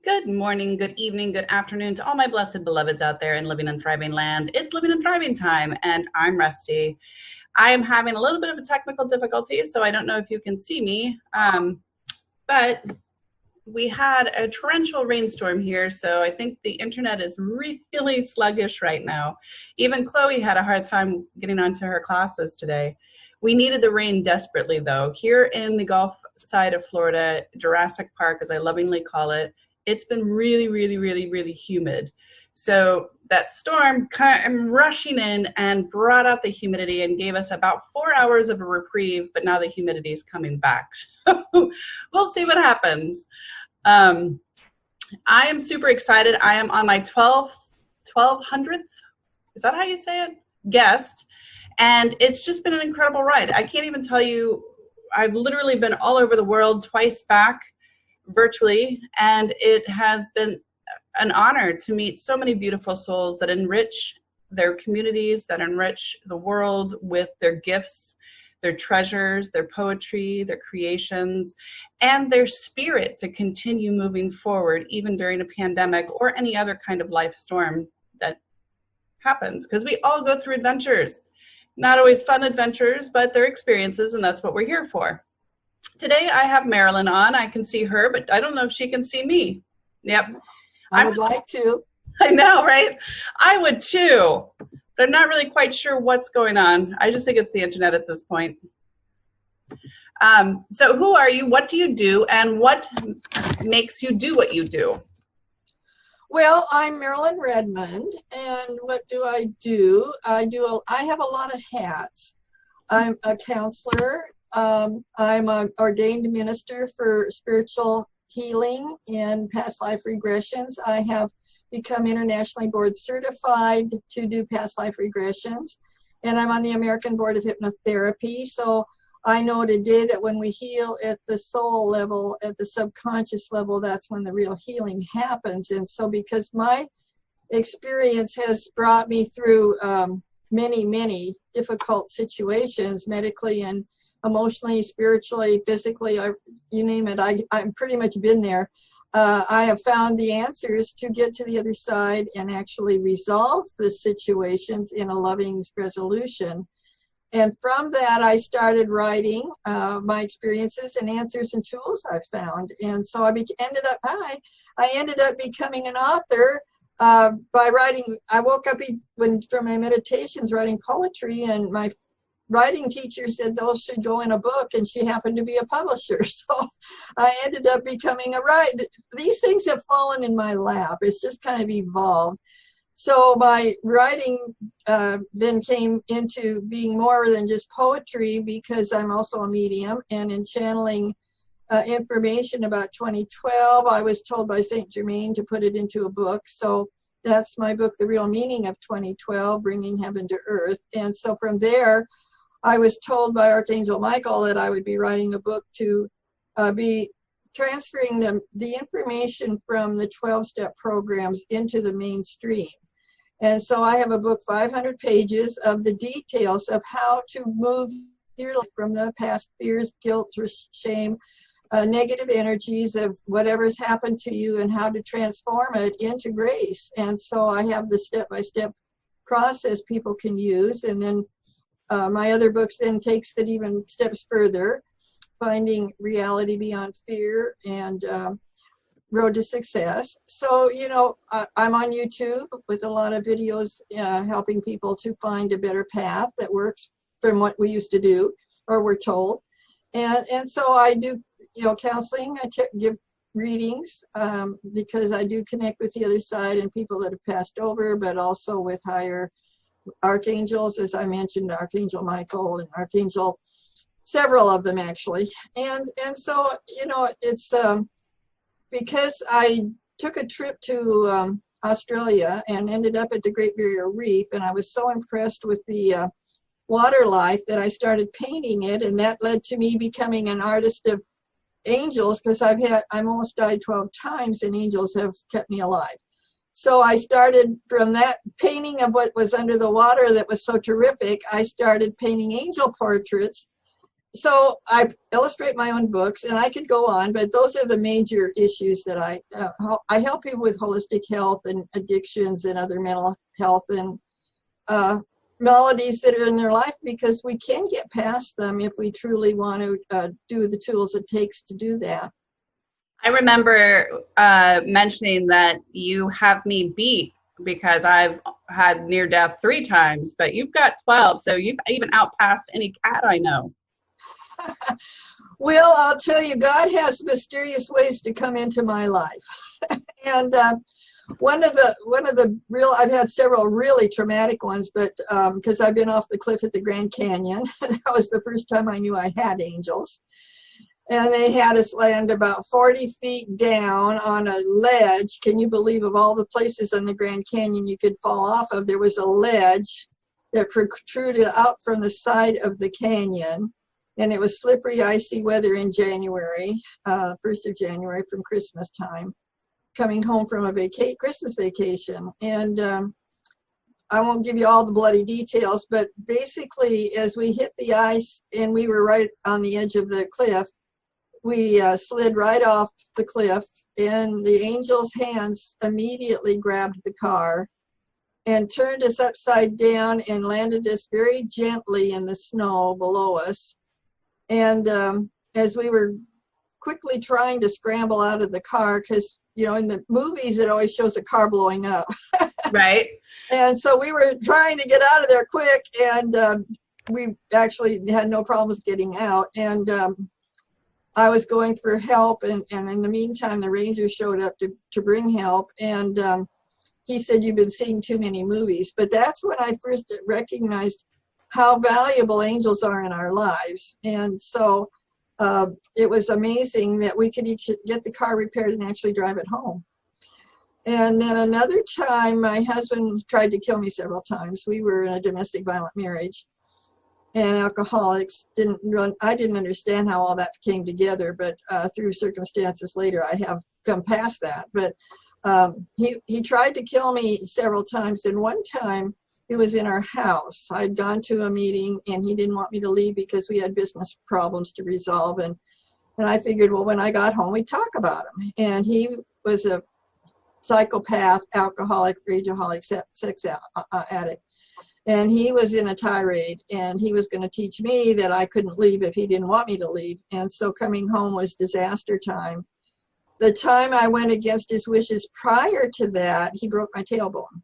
Good morning, good evening, good afternoon to all my blessed beloveds out there in living and thriving land. It's living and thriving time, and I'm Rusty. I am having a little bit of a technical difficulty, so I don't know if you can see me, but we had a torrential rainstorm here, so I think the internet is really sluggish right now. Even Chloe had a hard time getting onto her classes today. We needed the rain desperately, though. Here in the Gulf side of Florida, Jurassic Park, as I lovingly call it, it's been really humid. So that storm came rushing in and brought out the humidity and gave us about 4 hours of a reprieve, but now the humidity is coming back. So we'll see what happens. I am super excited. I am on my 1200th, is that how you say it? Guest. And it's just been an incredible ride. I can't even tell you, I've literally been all over the world, twice back virtually, and it has been an honor to meet so many beautiful souls that enrich their communities, that enrich the world with their gifts, their treasures, their poetry, their creations, and their spirit to continue moving forward even during a pandemic or any other kind of life storm that happens, because we all go through adventures. Not always fun adventures, but they're experiences, and that's what we're here for. Today I have Marilyn on. I can see her, but I don't know if she can see me. Yep. I would like to. I know, right? I would too, but I'm not really quite sure what's going on. I just think it's the internet at this point. So who are you? What do you do? And what makes you do what you do? Well, I'm Marilyn Redmond, and what do? I have a lot of hats. I'm a counselor. I'm an ordained minister for spiritual healing and past life regressions. I have become internationally board certified to do past life regressions, and I'm on the American Board of Hypnotherapy. So I know today that when we heal at the soul level, at the subconscious level, that's when the real healing happens. And so because my experience has brought me through many difficult situations, medically and emotionally, spiritually, physically, you name it, I've pretty much been there. I have found the answers to get to the other side and actually resolve the situations in a loving resolution. And from that, I started writing my experiences and answers and tools I found. And so I ended up becoming an author by writing. I woke up from my meditations writing poetry, and my writing teacher said those should go in a book, and she happened to be a publisher. So I ended up becoming a writer. These things have fallen in my lap. It's just kind of evolved. So my writing then came into being more than just poetry, because I'm also a medium, and in channeling information about 2012, I was told by Saint Germain to put it into a book. So that's my book, The Real Meaning of 2012, Bringing Heaven to Earth. And so from there, I was told by Archangel Michael that I would be writing a book to be transferring the information from the 12-step programs into the mainstream. And so I have a book, 500 pages of the details of how to move your life from the past fears, guilt, shame, negative energies of whatever's happened to you, and how to transform it into grace. And so I have the step-by-step process people can use. And then my other books then takes it even steps further, Finding Reality Beyond Fear and Road to Success. So, I'm on YouTube with a lot of videos helping people to find a better path that works from what we used to do or we're told. And so I do, counseling. I give readings because I do connect with the other side and people that have passed over, but also with higher archangels, as I mentioned, Archangel Michael and Archangel, several of them actually. And so, it's because I took a trip to Australia and ended up at the Great Barrier Reef, and I was so impressed with the water life that I started painting it, and that led to me becoming an artist of angels, because I've almost died 12 times and angels have kept me alive. So I started from that painting of what was under the water that was so terrific. I started painting angel portraits So I illustrate my own books, and I could go on, but those are the major issues that I help people with holistic health and addictions and other mental health and maladies that are in their life, because we can get past them if we truly want to do the tools it takes to do that. I remember mentioning that you have me beat because I've had near death 3 times, but you've got 12, so you've even outpassed any cat I know. Well, I'll tell you, God has mysterious ways to come into my life. And one of the real, I've had several really traumatic ones, but because I've been off the cliff at the Grand Canyon. That was the first time I knew I had angels. And they had us land about 40 feet down on a ledge. Can you believe, of all the places on the Grand Canyon you could fall off of, there was a ledge that protruded out from the side of the canyon. And it was slippery, icy weather in January, 1st of January, from Christmas time, coming home from a Christmas vacation. And I won't give you all the bloody details, but basically as we hit the ice and we were right on the edge of the cliff, we slid right off the cliff, and the angel's hands immediately grabbed the car and turned us upside down and landed us very gently in the snow below us. And as we were quickly trying to scramble out of the car, because, you know, in the movies, it always shows a car blowing up. Right. And so we were trying to get out of there quick, and we actually had no problems getting out. And I was going for help, and in the meantime, the ranger showed up to bring help. And he said, "You've been seeing too many movies." But that's when I first recognized how valuable angels are in our lives. And so it was amazing that we could each get the car repaired and actually drive it home. And then another time, my husband tried to kill me several times. We were in a domestic violent marriage, and alcoholics I didn't understand how all that came together, but through circumstances later, I have come past that. But he tried to kill me several times, and one time, it was in our house. I'd gone to a meeting, and he didn't want me to leave because we had business problems to resolve. And I figured, well, when I got home, we'd talk about him. And he was a psychopath, alcoholic, rageaholic, sex addict. And he was in a tirade, and he was going to teach me that I couldn't leave if he didn't want me to leave. And so coming home was disaster time. The time I went against his wishes prior to that, he broke my tailbone.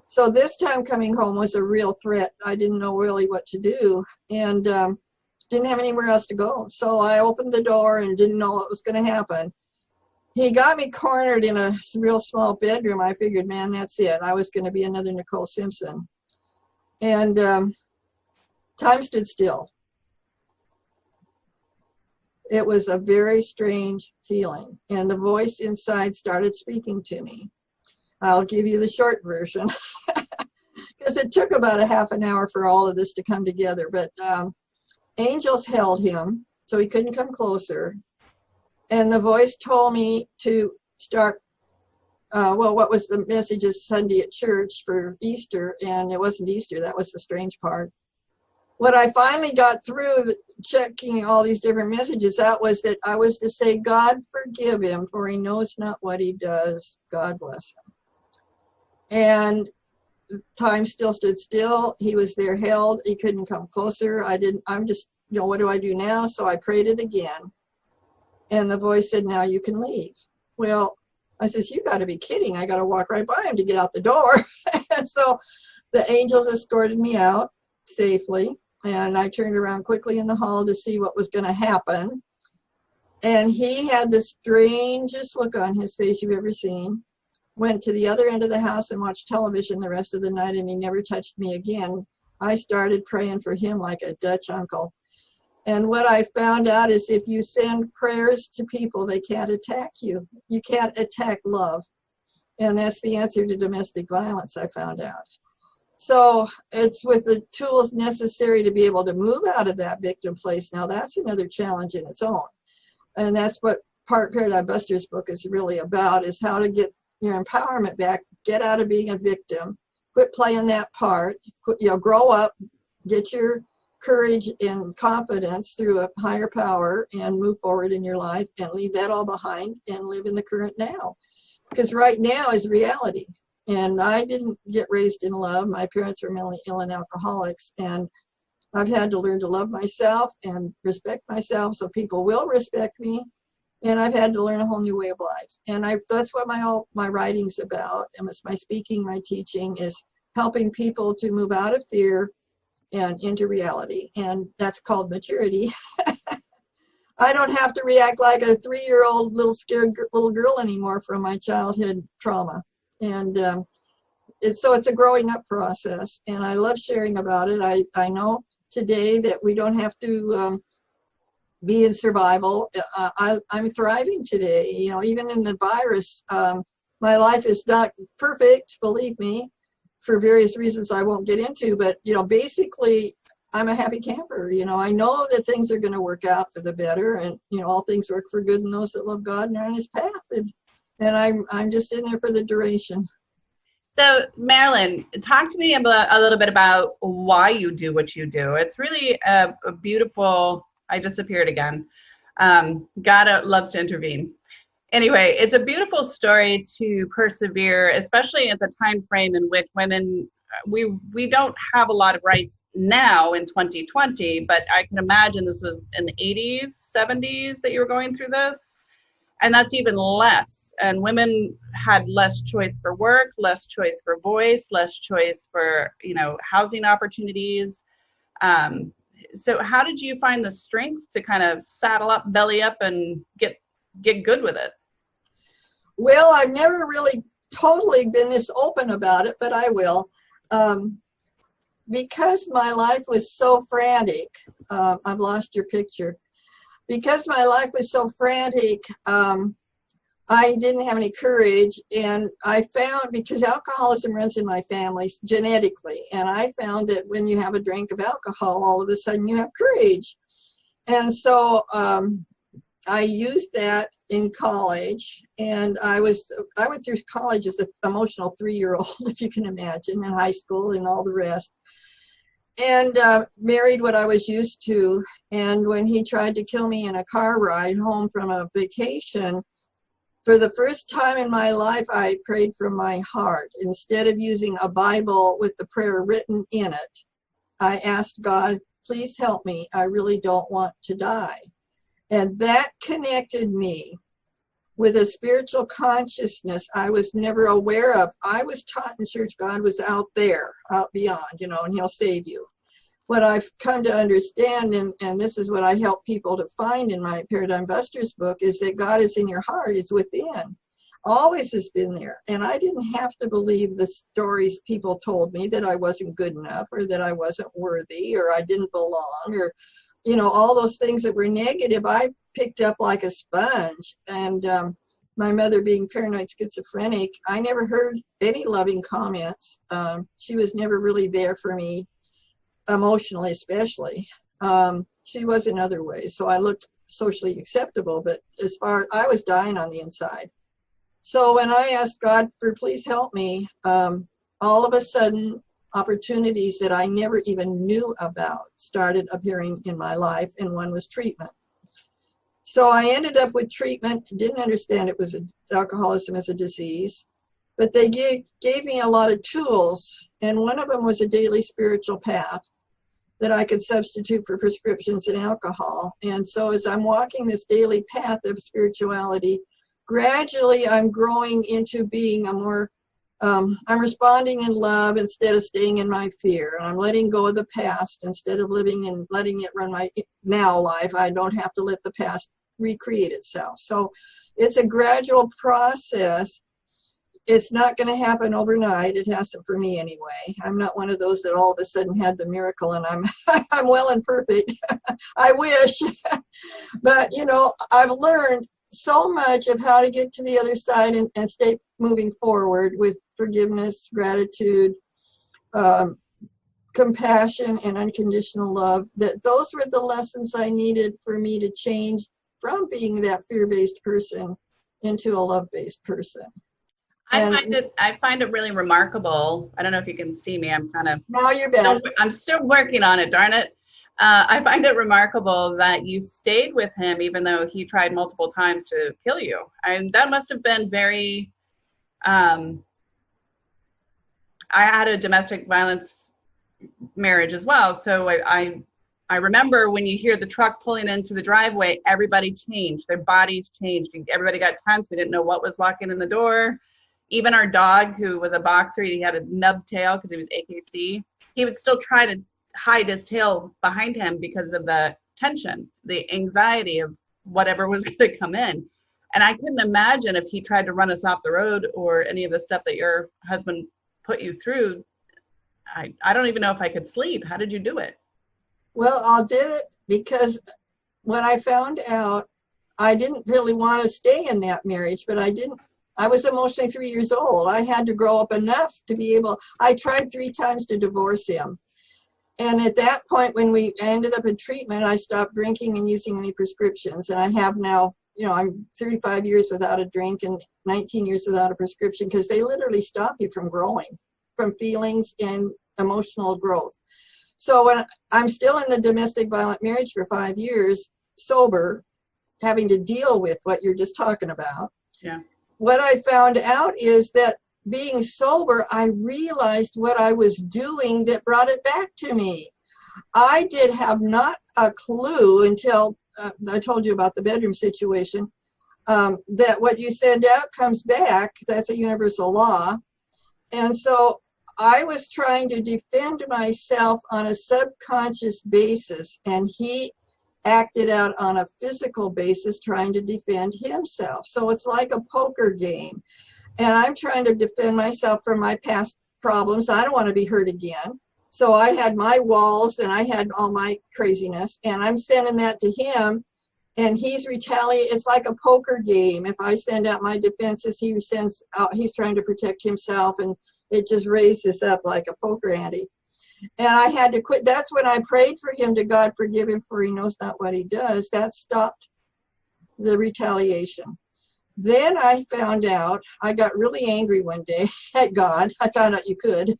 So this time coming home was a real threat. I didn't know really what to do, and didn't have anywhere else to go. So I opened the door and didn't know what was going to happen. He got me cornered in a real small bedroom. I figured, man, that's it. I was going to be another Nicole Simpson. And time stood still. It was a very strange feeling, and the voice inside started speaking to me. I'll give you the short version, because it took about a half an hour for all of this to come together. But angels held him, so he couldn't come closer. And the voice told me to start, what was the messages Sunday at church for Easter, and it wasn't Easter. That was the strange part. What I finally got through checking all these different messages out was that I was to say, "God forgive him, for he knows not what he does. God bless him." And time still stood still. He was there held. He couldn't come closer. I'm just, what do I do now? So I prayed it again. And the voice said, "Now you can leave." Well, I says, "You got to be kidding. I got to walk right by him to get out the door." And so the angels escorted me out safely. And I turned around quickly in the hall to see what was going to happen. And he had the strangest look on his face you've ever seen. Went to the other end of the house and watched television the rest of the night, and he never touched me again. I started praying for him like a Dutch uncle. And what I found out is if you send prayers to people, they can't attack you. You can't attack love. And that's the answer to domestic violence, I found out. So it's with the tools necessary to be able to move out of that victim place. Now that's another challenge in its own. And that's what Paradigm Buster's book is really about, is how to get your empowerment back, get out of being a victim, quit playing that part, grow up, get your courage and confidence through a higher power and move forward in your life and leave that all behind and live in the current now. Because right now is reality. And I didn't get raised in love. My parents were mentally ill and alcoholics. And I've had to learn to love myself and respect myself so people will respect me. And I've had to learn a whole new way of life. And that's what my writing's about. And it's my speaking, my teaching is helping people to move out of fear and into reality. And that's called maturity. I don't have to react like a 3-year-old little scared little girl anymore from my childhood trauma. And it's a growing up process. And I love sharing about it. I know today that we don't have to be in survival. I'm thriving today. You know, even in the virus, my life is not perfect, believe me, for various reasons I won't get into. But, you know, basically, I'm a happy camper. You know, I know that things are going to work out for the better. And, you know, all things work for good in those that love God and are on his path. And I'm just in there for the duration. So, Marilyn, talk to me about a little bit about why you do what you do. It's really a beautiful. I disappeared again. God loves to intervene. Anyway, it's a beautiful story to persevere, especially at the time frame in which women, we don't have a lot of rights now in 2020, but I can imagine this was in the 80s, 70s that you were going through this. And that's even less. And women had less choice for work, less choice for voice, less choice for, you know, housing opportunities. So how did you find the strength to kind of saddle up, belly up, and get good with it? Well, I've never really totally been this open about it, but I will. Because my life was so frantic, I've lost your picture. Because my life was so frantic, I didn't have any courage, and I found, because alcoholism runs in my family genetically, and I found that when you have a drink of alcohol, all of a sudden you have courage. And so I used that in college, and I went through college as an emotional 3-year-old, if you can imagine, in high school and all the rest. And married what I was used to. And when he tried to kill me in a car ride home from a vacation, for the first time in my life, I prayed from my heart. Instead of using a Bible with the prayer written in it, I asked God, please help me. I really don't want to die. And that connected me with a spiritual consciousness I was never aware of. I was taught in church God was out there, out beyond, you know, and he'll save you. What I've come to understand, and this is what I help people to find in my Paradigm Busters book, is that God is in your heart, is within. Always has been there. And I didn't have to believe the stories people told me that I wasn't good enough, or that I wasn't worthy, or I didn't belong, or, you know, all those things that were negative, I picked up like a sponge. And my mother being paranoid schizophrenic, I never heard any loving comments. She was never really there for me, emotionally especially. She was in other ways, so I looked socially acceptable, but as far, I was dying on the inside. So when I asked God for please help me, all of a sudden opportunities that I never even knew about started appearing in my life, and one was treatment. So I ended up with treatment, didn't understand it was alcoholism as a disease, but they gave me a lot of tools, and one of them was a daily spiritual path that I could substitute for prescriptions and alcohol. And so as I'm walking this daily path of spirituality, gradually I'm growing into being a more, I'm responding in love instead of staying in my fear. And I'm letting go of the past instead of living and letting it run my now life. I don't have to let the past recreate itself. So it's a gradual process. It's not going to happen overnight. It hasn't for me anyway. I'm not one of those that all of a sudden had the miracle and I'm I'm well and perfect. I wish. But, you know, I've learned so much of how to get to the other side and stay moving forward with forgiveness, gratitude, compassion, and unconditional love. That those were the lessons I needed for me to change from being that fear-based person into a love-based person. I find it really remarkable. I don't know if you can see me. I'm kind of now you're back. I'm still working on it. Darn it. I find it remarkable that you stayed with him even though he tried multiple times to kill you. And that must have been very, I had a domestic violence marriage as well. So I remember when you hear the truck pulling into the driveway, everybody changed. Their bodies changed. Everybody got tense. We didn't know what was walking in the door. Even our dog, who was a boxer, he had a nub tail because he was AKC. He would still try to hide his tail behind him because of the tension, the anxiety of whatever was going to come in. And I couldn't imagine if he tried to run us off the road or any of the stuff that your husband put you through. I don't even know if I could sleep. How did you do it? Well, I did it because when I found out, I didn't really want to stay in that marriage, but I was emotionally 3 years old. I had to grow up enough to be able, I tried 3 times to divorce him. And at that point, when we ended up in treatment, I stopped drinking and using any prescriptions. And I have now, I'm 35 years without a drink and 19 years without a prescription, because they literally stop you from growing, from feelings and emotional growth. So when I'm still in the domestic violent marriage for 5 years, sober, having to deal with what you're just talking about. Yeah. What I found out is that being sober, I realized what I was doing that brought it back to me. I did have not a clue until I told you about the bedroom situation, that what you send out comes back. That's a universal law. And so I was trying to defend myself on a subconscious basis, and he acted out on a physical basis trying to defend himself. So it's like a poker game. And I'm trying to defend myself from my past problems. I don't want to be hurt again. So I had my walls and I had all my craziness, and I'm sending that to him, and he's retaliating. It's like a poker game. If I send out my defenses, he sends out, he's trying to protect himself, and it just raises up like a poker ante. And I had to quit. That's when I prayed for him to God, forgive him, for he knows not what he does. That stopped the retaliation. Then I found out, I got really angry one day at God. I found out you could. And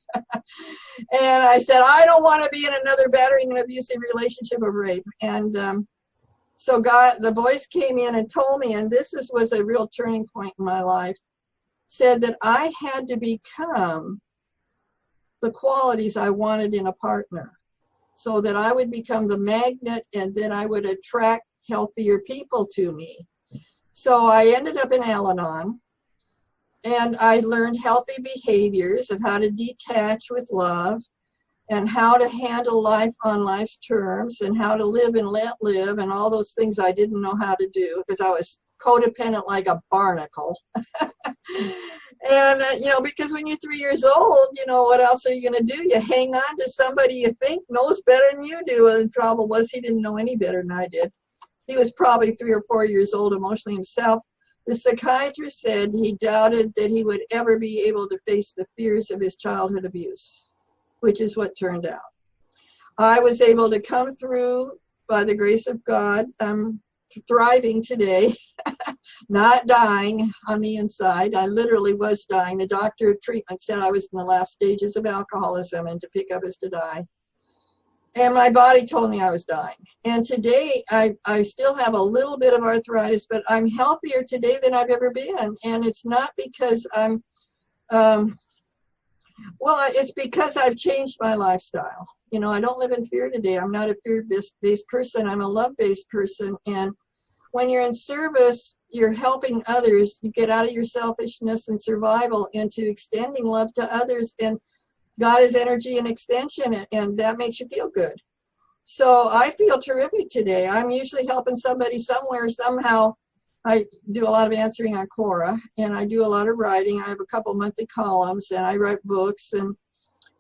I said, I don't want to be in another battering and abusive relationship of rape. And so God, the voice came in and told me, and this was a real turning point in my life, said that I had to become the qualities I wanted in a partner, so that I would become the magnet, and then I would attract healthier people to me. So I ended up in Al-Anon, and I learned healthy behaviors of how to detach with love, and how to handle life on life's terms, and how to live and let live, and all those things I didn't know how to do because I was codependent like a barnacle. And, because when you're 3 years old, what else are you going to do? You hang on to somebody you think knows better than you do. And the trouble was, he didn't know any better than I did. He was probably 3 or 4 years old emotionally himself. The psychiatrist said he doubted that he would ever be able to face the fears of his childhood abuse, which is what turned out. I was able to come through by the grace of God. I'm thriving today, not dying on the inside. I literally was dying. The doctor of treatment said I was in the last stages of alcoholism, and to pick up is to die. And my body told me I was dying. And today, I still have a little bit of arthritis, but I'm healthier today than I've ever been. And it's not because I'm, it's because I've changed my lifestyle. I don't live in fear today. I'm not a fear-based person. I'm a love-based person. And when you're in service, you're helping others. You get out of your selfishness and survival into extending love to others. And God is energy and extension, and that makes you feel good. So I feel terrific today. I'm usually helping somebody somewhere, somehow. I do a lot of answering on Quora, and I do a lot of writing. I have a couple monthly columns, and I write books. And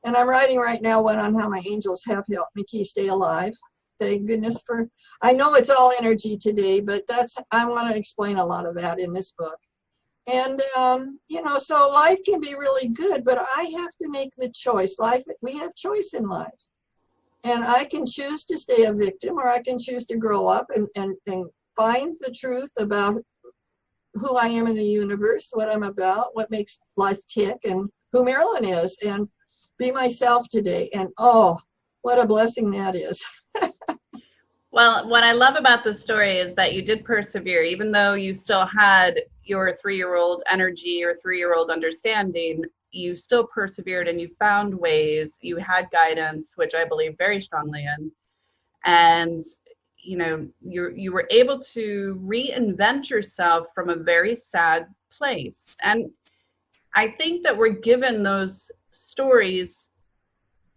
I'm writing right now one on how my angels have helped me stay alive. Thank goodness for, I know it's all energy today, but I want to explain a lot of that in this book. And, so life can be really good, but I have to make the choice. We have choice in life. And I can choose to stay a victim, or I can choose to grow up and find the truth about who I am in the universe, what I'm about, what makes life tick, and who Marilyn is, and be myself today. And what a blessing that is. Well, what I love about this story is that you did persevere, even though you still had your 3-year-old energy or 3-year-old understanding, you still persevered and you found ways, you had guidance, which I believe very strongly in. And, you know, you were able to reinvent yourself from a very sad place. And I think that we're given those stories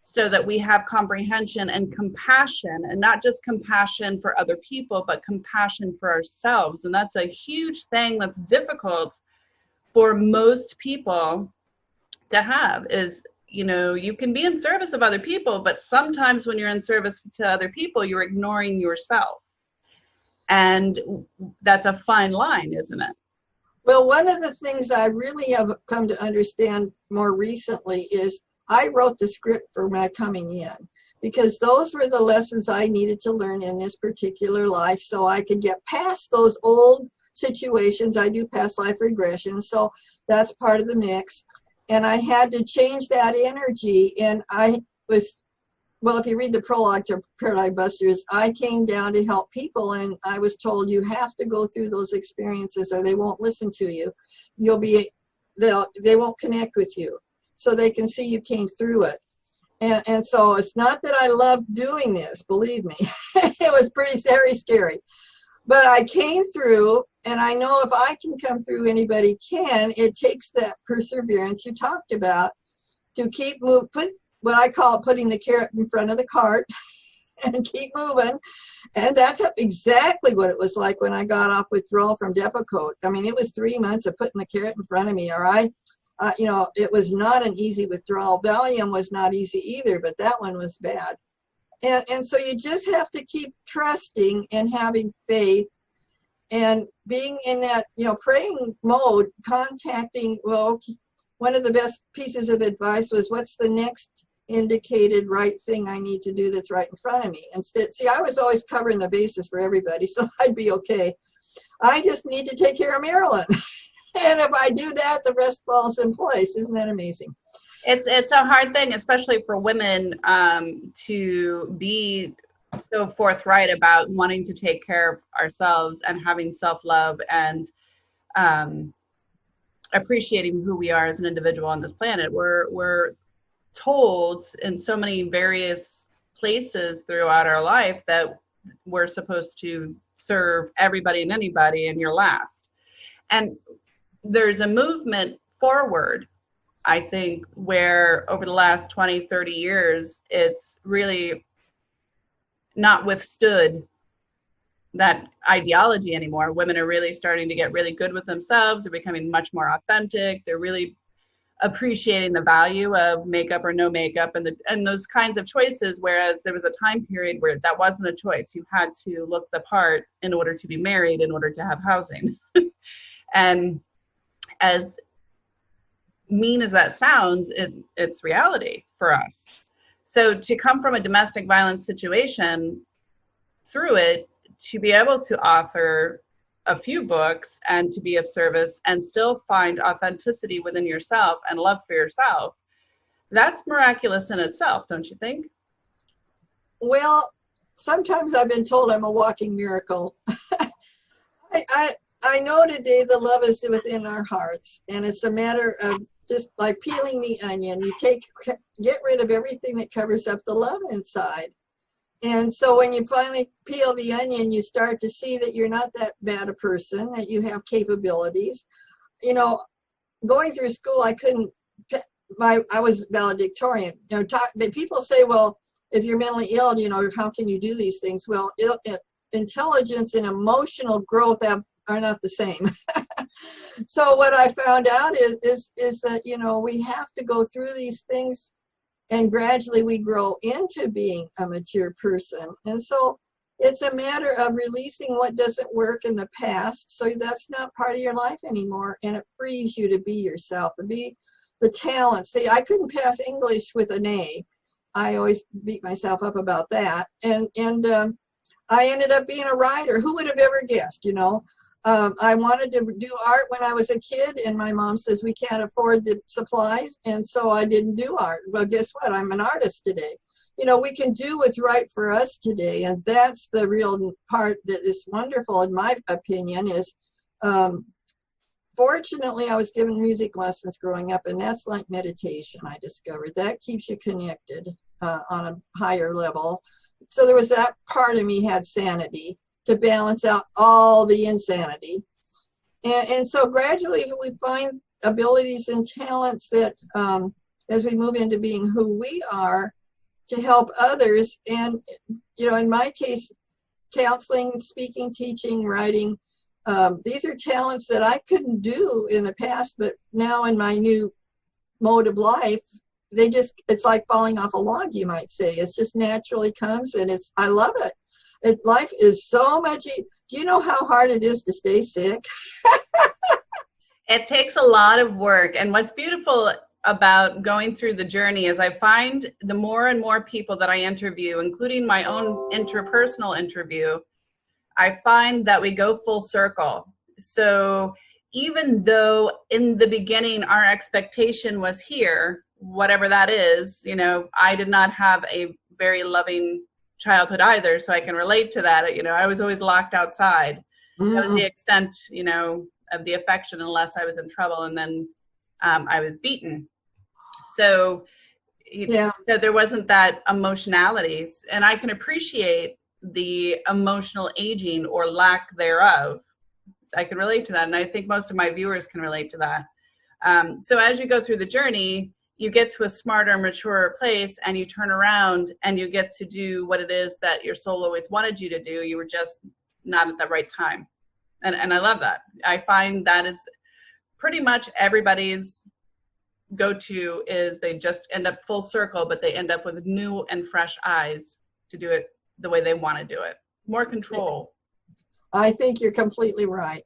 so that we have comprehension and compassion, and not just compassion for other people, but compassion for ourselves. And that's a huge thing that's difficult for most people to have is, you know, you can be in service of other people, but sometimes when you're in service to other people, you're ignoring yourself. And that's a fine line, isn't it? Well, one of the things I really have come to understand more recently is I wrote the script for my coming in, because those were the lessons I needed to learn in this particular life so I could get past those old situations. I do past life regression, so that's part of the mix. And I had to change that energy. And I was, well, if you read the prologue to Paradigm Busters, I came down to help people, and I was told you have to go through those experiences or they won't listen to you. They won't connect with you, so they can see you came through it. And so it's not that I loved doing this, believe me. It was pretty very scary. But I came through, and I know if I can come through, anybody can. It takes that perseverance you talked about to keep moving, put what I call putting the carrot in front of the cart and keep moving. And that's exactly what it was like when I got off withdrawal from Depakote. I mean, it was 3 months of putting the carrot in front of me, all right? You know, it was not an easy withdrawal. Valium was not easy either, but that one was bad. And so you just have to keep trusting and having faith and being in that, you know, praying mode, contacting, well, one of the best pieces of advice was, what's the next indicated right thing I need to do that's right in front of me? Instead, see, I was always covering the bases for everybody, so I'd be okay. I just need to take care of Marilyn. And if I do that, the rest falls in place. Isn't that amazing? It's a hard thing, especially for women, to be so forthright about wanting to take care of ourselves and having self-love and appreciating who we are as an individual on this planet. We're told in so many various places throughout our life that we're supposed to serve everybody and anybody, and you're last. And there's a movement forward, I think, where over the last 20, 30 years, it's really not withstood that ideology anymore. Women are really starting to get really good with themselves. They're becoming much more authentic. They're really appreciating the value of makeup or no makeup and those kinds of choices, whereas there was a time period where that wasn't a choice. You had to look the part in order to be married, in order to have housing. And as mean as that sounds, it's reality for us. So to come from a domestic violence situation through it, to be able to author a few books and to be of service and still find authenticity within yourself and love for yourself, that's miraculous in itself, don't you think? Well, sometimes I've been told I'm a walking miracle. I know today the love is within our hearts, and it's a matter of just like peeling the onion. You get rid of everything that covers up the love inside. And so when you finally peel the onion, you start to see that you're not that bad a person, that you have capabilities. You know, going through school, I was valedictorian. You know, people say, well, if you're mentally ill, you know, how can you do these things? Well, intelligence and emotional growth are not the same. So what I found out is that, you know, we have to go through these things, and gradually we grow into being a mature person. And so it's a matter of releasing what doesn't work in the past, so that's not part of your life anymore, and it frees you to be yourself, to be the talent. See, I couldn't pass English with an A. I always beat myself up about that. And I ended up being a writer. Who would have ever guessed, you know? I wanted to do art when I was a kid, and my mom says we can't afford the supplies, and so I didn't do art. Well, guess what? I'm an artist today. you know, we can do what's right for us today. And that's the real part that is wonderful, in my opinion, is fortunately, I was given music lessons growing up, and that's like meditation, I discovered. That keeps you connected on a higher level. So there was that part of me had sanity to balance out all the insanity. And so gradually we find abilities and talents that as we move into being who we are, to help others. And, you know, in my case, counseling, speaking, teaching, writing, these are talents that I couldn't do in the past, but now in my new mode of life, they just, it's like falling off a log, you might say. It's just naturally comes, and I love it. Life is so much, do you know how hard it is to stay sick? It takes a lot of work. And what's beautiful about going through the journey is I find the more and more people that I interview, including my own interpersonal interview, I find that we go full circle. So even though in the beginning our expectation was here, whatever that is, you know, I did not have a very loving childhood either, so I can relate to that. You know, I was always locked outside. Mm-hmm. That was the extent, you know, of the affection, unless I was in trouble, and then I was beaten. So, yeah. So there wasn't that emotionality, and I can appreciate the emotional aging or lack thereof. I can relate to that, and I think most of my viewers can relate to that. So as you go through the journey, you get to a smarter, maturer place, and you turn around and you get to do what it is that your soul always wanted you to do. You were just not at the right time. And I love that. I find that is pretty much everybody's go-to, is they just end up full circle, but they end up with new and fresh eyes to do it the way they want to do it. More control. I think you're completely right.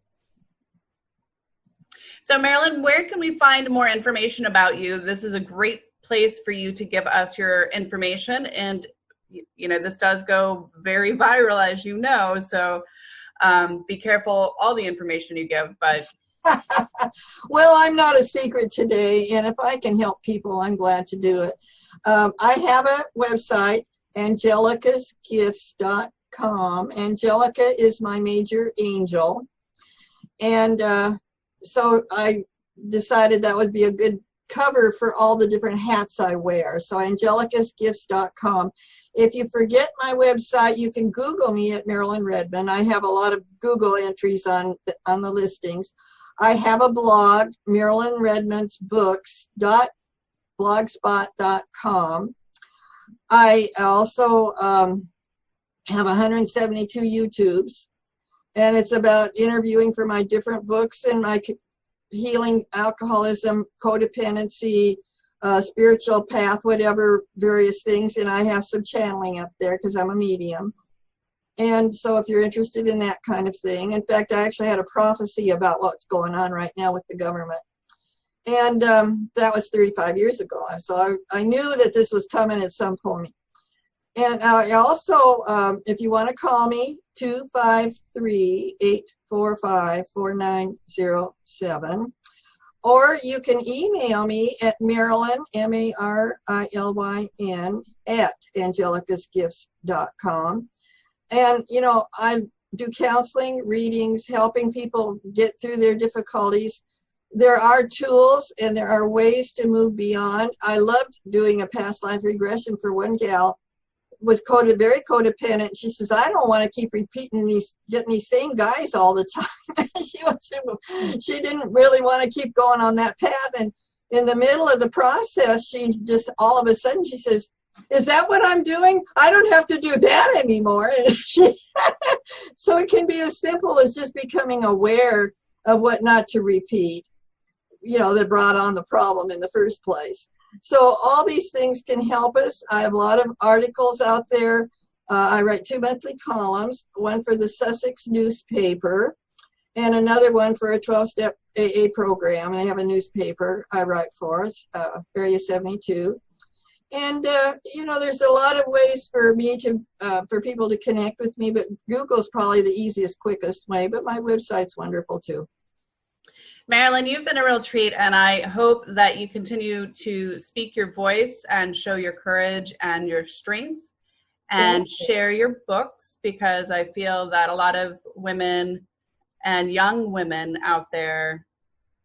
So Marilyn, where can we find more information about you? This is a great place for you to give us your information. And, you know, this does go very viral, as you know. So be careful all the information you give, but. Well, I'm not a secret today. And if I can help people, I'm glad to do it. I have a website, angelicasgifts.com. Angelica is my major angel. And so I decided that would be a good cover for all the different hats I wear. So angelicasgifts.com. If you forget my website, you can Google me at Marilyn Redmond. I have a lot of Google entries on the listings. I have a blog, Marilyn Redmond's books.blogspot.com. I also have 172 YouTubes, and it's about interviewing for my different books and my healing alcoholism, codependency, spiritual path, whatever, various things. And I have some channeling up there because I'm a medium. And so if you're interested in that kind of thing, in fact, I actually had a prophecy about what's going on right now with the government. And that was 35 years ago. So I knew that this was coming at some point. And I also, if you want to call me, 253-845-4907. Or you can email me at Marilyn, Marilyn, at angelicasgifts.com. And, you know, I do counseling, readings, helping people get through their difficulties. There are tools and there are ways to move beyond. I loved doing a past life regression for one gal, was very codependent. She says, I don't want to keep getting these same guys all the time. She didn't really want to keep going on that path. And in the middle of the process, she just, all of a sudden, she says, is that what I'm doing? I don't have to do that anymore. So it can be as simple as just becoming aware of what not to repeat, you know, that brought on the problem in the first place. So all these things can help us. I have a lot of articles out there. I write 2 monthly columns, one for the Sussex newspaper and another one for a 12-step AA program. They have a newspaper I write for. It's Area 72. And, you know, there's a lot of ways for me to, for people to connect with me, but Google's probably the easiest, quickest way, but my website's wonderful too. Marilyn, you've been a real treat, and I hope that you continue to speak your voice and show your courage and your strength and share your books, because I feel that a lot of women and young women out there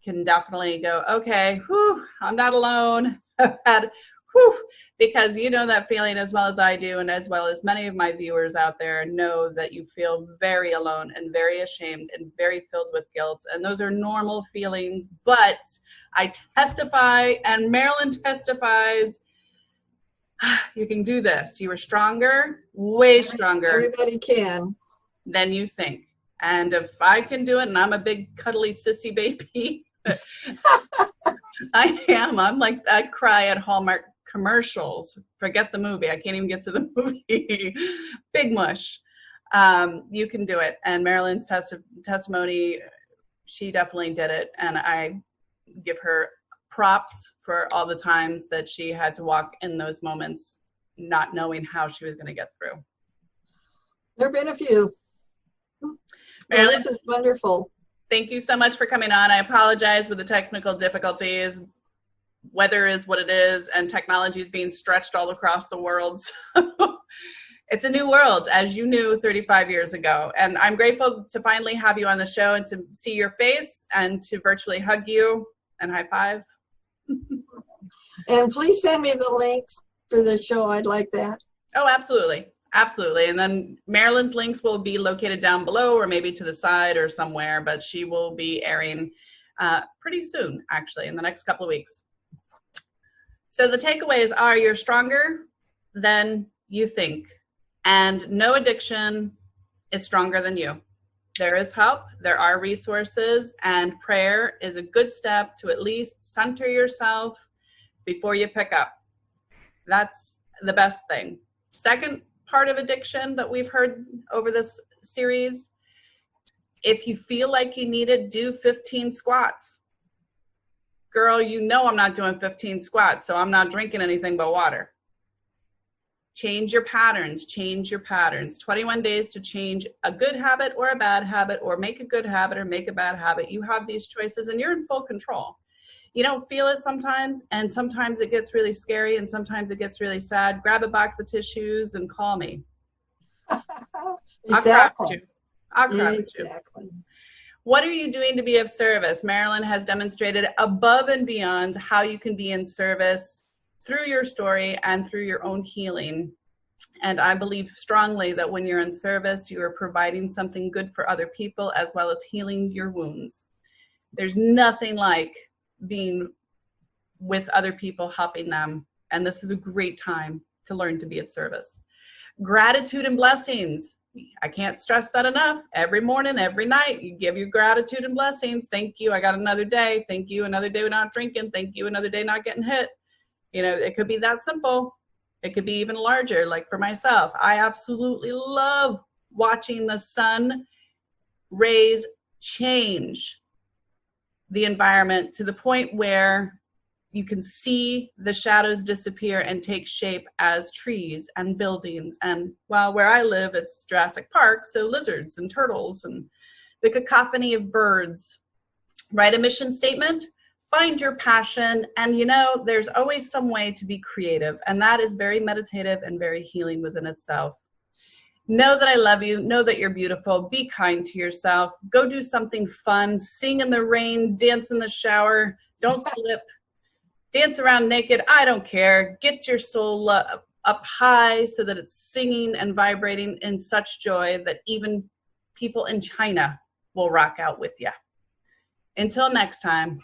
can definitely go, okay, whew, I'm not alone. I've had, whew, because you know that feeling as well as I do, and as well as many of my viewers out there know that you feel very alone and very ashamed and very filled with guilt. And those are normal feelings, but I testify, and Marilyn testifies, you can do this. You are stronger, way stronger. Everybody can. Than you think. And if I can do it, and I'm a big cuddly sissy baby, I am. I'm like, I cry at Hallmark commercials. Forget the movie. I can't even get to the movie. Big mush. You can do it. And Marilyn's testimony, she definitely did it. And I give her props for all the times that she had to walk in those moments, not knowing how she was going to get through. There have been a few. Marilyn, this is wonderful. Thank you so much for coming on. I apologize with the technical difficulties. Weather is what it is, and technology is being stretched all across the world. So it's a new world, as you knew 35 years ago. And I'm grateful to finally have you on the show and to see your face and to virtually hug you and high five. And please send me the links for the show. I'd like that. Oh, absolutely. Absolutely. And then Marilyn's links will be located down below, or maybe to the side or somewhere, but she will be airing pretty soon, actually, in the next couple of weeks. So the takeaways are, you're stronger than you think, and no addiction is stronger than you. There is help, there are resources, and prayer is a good step to at least center yourself before you pick up. That's the best thing. Second part of addiction that we've heard over this series, if you feel like you need it, do 15 squats. Girl, you know I'm not doing 15 squats, so I'm not drinking anything but water. Change your patterns, change your patterns. 21 days to change a good habit or a bad habit, or make a good habit or make a bad habit. You have these choices and you're in full control. You don't feel it sometimes, and sometimes it gets really scary, and sometimes it gets really sad. Grab a box of tissues and call me. Exactly. I'll cry with you. Exactly. What are you doing to be of service? Marilyn has demonstrated above and beyond how you can be in service through your story and through your own healing. And I believe strongly that when you're in service, you are providing something good for other people, as well as healing your wounds. There's nothing like being with other people, helping them. And this is a great time to learn to be of service. Gratitude and blessings. I can't stress that enough. Every morning, every night, you give your gratitude and blessings. Thank you, I got another day. Thank you, another day without drinking. Thank you, another day not getting hit. You know, it could be that simple. It could be even larger. Like for myself, I absolutely love watching the sun rays change the environment to the point where you can see the shadows disappear and take shape as trees and buildings. And well, where I live, it's Jurassic Park, so lizards and turtles and the cacophony of birds. Write a mission statement, find your passion, and you know, there's always some way to be creative, and that is very meditative and very healing within itself. Know that I love you. Know that you're beautiful. Be kind to yourself. Go do something fun. Sing in the rain. Dance in the shower. Don't slip. Dance around naked. I don't care. Get your soul up high so that it's singing and vibrating in such joy that even people in China will rock out with you. Until next time.